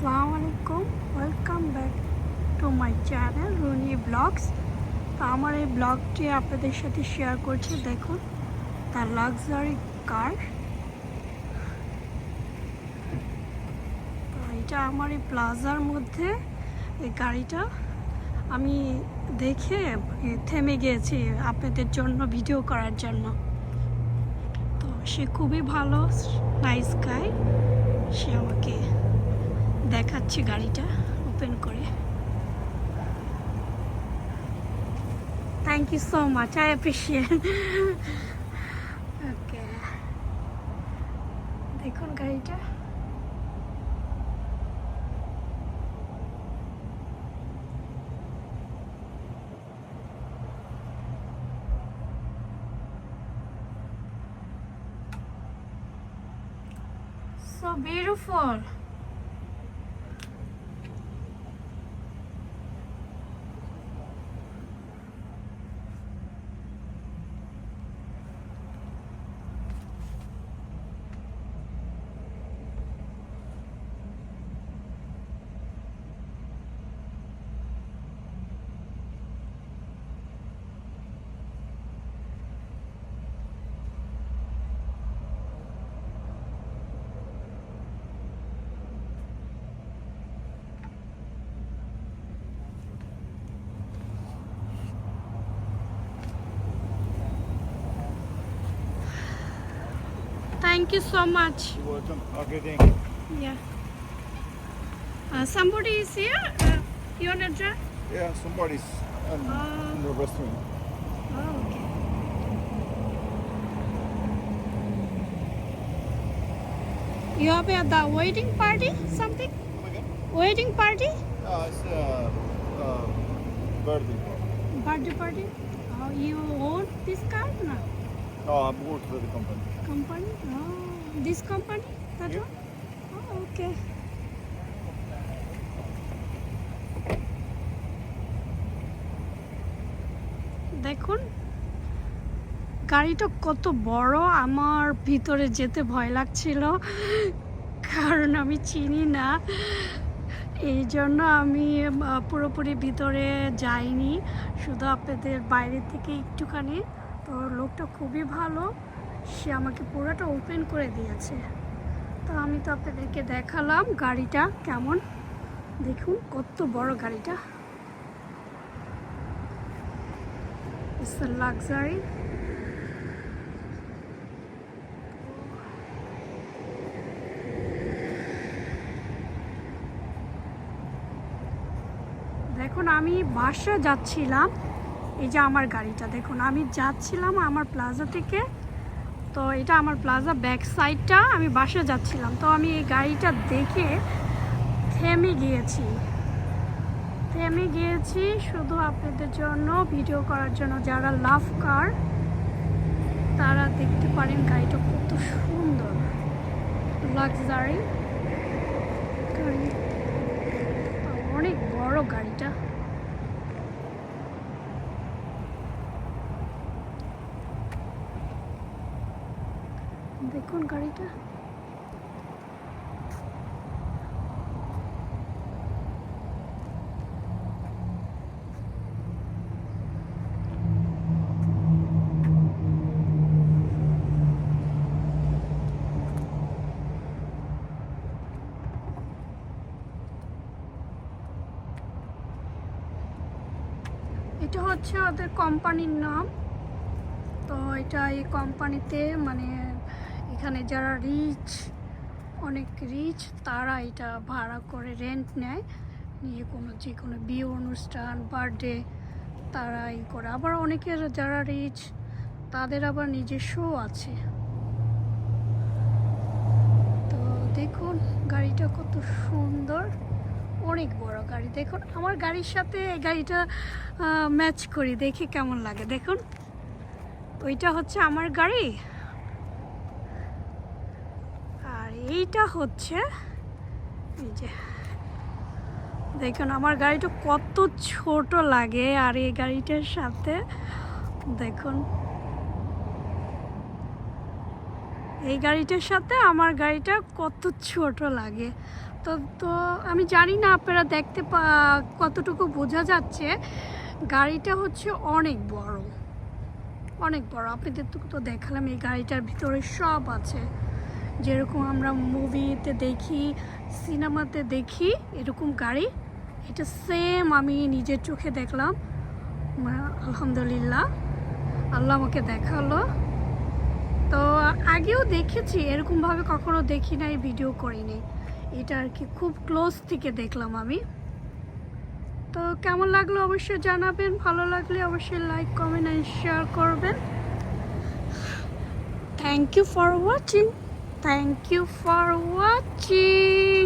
আসসালামু আলাইকুম, welcome back to my channel Runi blogs. তো আমার এই ব্লগটি আপনাদের সাথে শেয়ার করছি। দেখুন তার লাক্সারি কার। তো এটা আমার এই প্লাজার মধ্যে এই গাড়িটা আমি দেখে থেমে গিয়েছি আপনাদের জন্য ভিডিও করার জন্য। তো সে খুবই ভালো, নাইস গাই। সে আমাকে দেখাচ্ছে গাড়িটা ওপেন করে। Thank you so much. I appreciate. Okay. দেখুন গাড়িটা। So beautiful. Thank you so much. You're welcome. Okay, thank you. Yeah. Somebody is here. You wanna drive? Yeah, somebody's in the restaurant. Oh, okay. You have the wedding party? Something? Come again? Wedding party? It's birthday. Birthday party? Oh, you own this car? No. No, I work for the company. Company? Oh, this company? That Yeah. one? Oh, okay. দেখুন গাড়িটা কত বড়। আমার ভিতরে যেতে ভয় লাগছিল কারণ আমি চিনি না, এই জন্য আমি পুরোপুরি ভিতরে যাইনি, শুধু আপনাদের বাইরে থেকে একটুখানি। তো লোকটা খুবই ভালো, সে আমাকে পুরোটা ওপেন করে দিয়েছে। তো আমি তো আপনাদেরকে দেখালাম গাড়িটা কেমন। দেখুন কত বড় গাড়িটা। It's a luxury. দেখুন আমি বাসা যাচ্ছিলাম, এই যে আমার গাড়িটা দেখুন, আমি যাচ্ছিলাম আমার প্লাজা থেকে। তো এটা আমার প্লাজা ব্যাক সাইডটা, আমি বাসা যাচ্ছিলাম। তো আমি এই গাড়িটা দেখে থেমে গিয়েছি শুধু আপনাদের জন্য ভিডিও করার জন্য। যারা লাভ কার তারা দেখতে পারেন গাড়িটা কত সুন্দর, লাক্সারি গাড়ি, অনেক বড় গাড়িটা। দেখুন গাড়িটা। এটা হচ্ছে ওদের কোম্পানির নাম। তো এটা এই কোম্পানিতে মানে এখানে যারা অনেক রিচ তারা এটা ভাড়া করে রেন্ট নেয়, নিয়ে যে কোনো বিয়ে অনুষ্ঠান, বার্থডে তারা এই করে। আবার অনেকের যারা রিচ তাদের আবার নিজস্ব আছে। তো দেখুন গাড়িটা কত সুন্দর, অনেক বড় গাড়ি। দেখুন আমার গাড়ির সাথে এই গাড়িটা ম্যাচ করি, দেখি কেমন লাগে। দেখুন ওইটা হচ্ছে আমার গাড়ি, আর এইটা হচ্ছে এই যে দেখুন আমার গাড়িটা কত ছোট লাগে আর এই গাড়িটার সাথে। দেখুন এই গাড়িটার সাথে আমার গাড়িটা কত ছোট লাগে। তো তো আমি জানি না আপনারা দেখতে কতটুকু বোঝা যাচ্ছে। গাড়িটা হচ্ছে অনেক বড়, অনেক বড়। আপনাদের তো দেখালাম এই গাড়িটার ভিতরে সব আছে, যেরকম আমরা মুভিতে দেখি, সিনেমাতে দেখি এরকম গাড়ি। এটা সেম আমি নিজের চোখে দেখলাম। আলহামদুলিল্লাহ, আল্লাহ আমাকে দেখালো। তো আগেও দেখেছি, এরকমভাবে কখনো দেখি নাই, ভিডিও করিনি। এটা আর কি খুব ক্লোজ থেকে দেখলাম আমি। তো কেমন লাগলো অবশ্যই জানাবেন, ভালো লাগলে অবশ্যই লাইক, কমেন্ট অ্যান্ড শেয়ার করবেন। Thank you for watching.